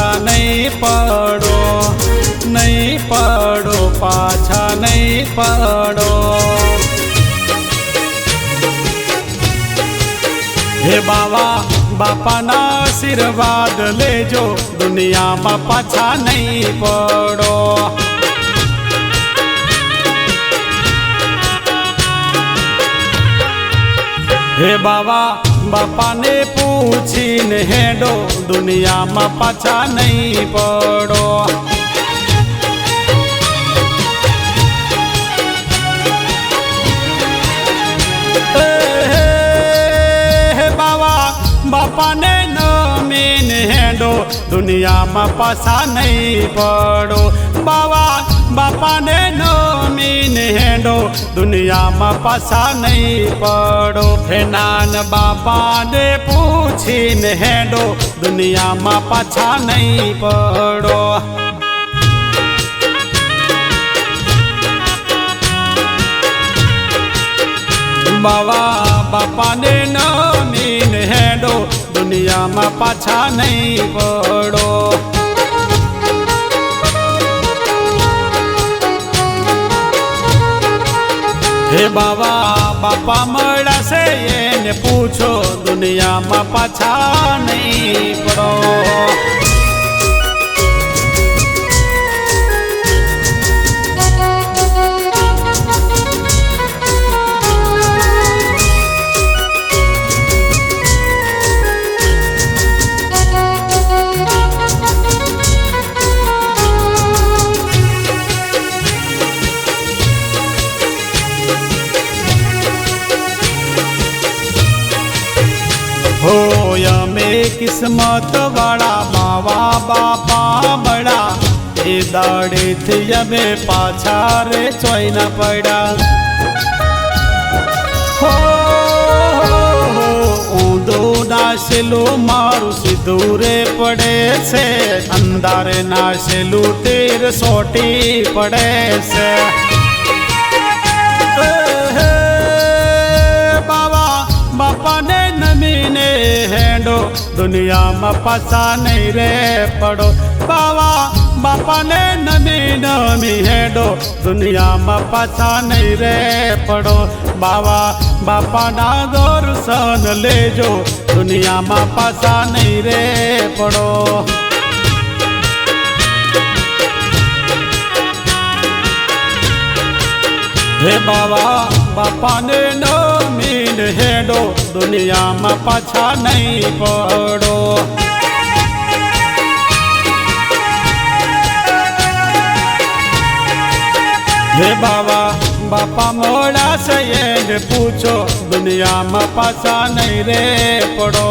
पाछा नहीं पड़ो, नहीं पड़ो, पाछा नहीं पड़ो। हे बाबा बापाना आशीर्वाद लेजो, दुनिया में पाछा नहीं पड़ो। हे बाबा बापा ने पूछी ने हेडो, दुनिया में पाछा नहीं पड़ो। बापा ने मीन हेडो, दुनिया में पाछा नहीं पड़ो। बाबा बापा ने मीन हेडो, दुनिया में पाछा नहीं पड़ो। फेनान बापा ने पूछी ने हेडो, दुनिया में पाछा नहीं पड़ो। बाबा बापा ने मीन हेडो, दुनिया में पाछा नहीं पड़ो। हे बाबा बापा मड़ा से ये ने पूछो, दुनिया में पाछा नहीं पड़ो। हो यमे किस्मत वाला मावा बापा बड़ा, ए दाड़े थे यमे पाछा रे चोई न पड़ा। हो ऊंधो नाशेलो मारू सिधूरे पड़े से, अंधारे नाशेलो तेर सोटी पड़े से। बापा ने नमीने हेडो, दुनिया में पाछा नहीं रे पड़ो। बाबा बापा ने नमीन मी हेडो, दुनिया में पाछा नहीं रे पड़ो। बाबा बापा ना दर्शन लेजो, दुनिया में पाछा नहीं रे पड़ो। हे बाबा बापा ने मीन हेडो, दुनिया में पाछा नहीं पड़ो। हे बाबा बापा मोड़ा से ये पूछो, दुनिया में पाछा नहीं रे पड़ो।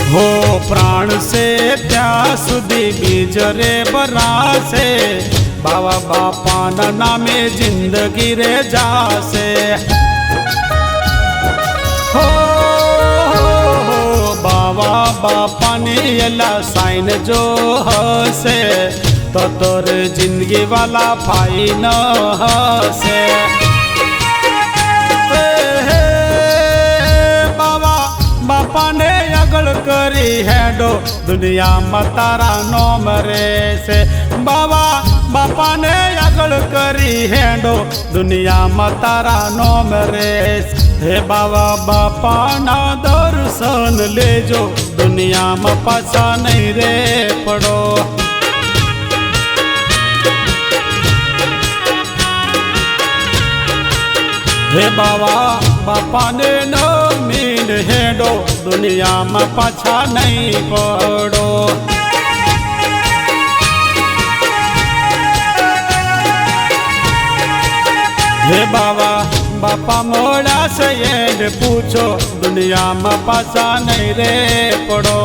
हो प्राण से प्यास दी बीजरे बरासे, बाबा बापा ना नामे जिंदगी रे जासे। हो बाबा बापा ने यला साइन जो हसे, तो तोर जिंदगी वाला भाई न हसे। बापा ने अगल करी हेडो, दुनिया में तारा नोम रे से। बाबा बापा ने अगल करी हेडो, दुनिया में तारा नोम रे से। हे बाबा बापा ना दर्शन लेजो, दुनिया में पाछा नहीं रे पड़ो। हे बाबा बापा ने मीन हेडो, दुनिया में पाछा नहीं पड़ो। हे बाबा बापा मोड़ा से ये पूछो, दुनिया में पाछा नहीं रे पड़ो।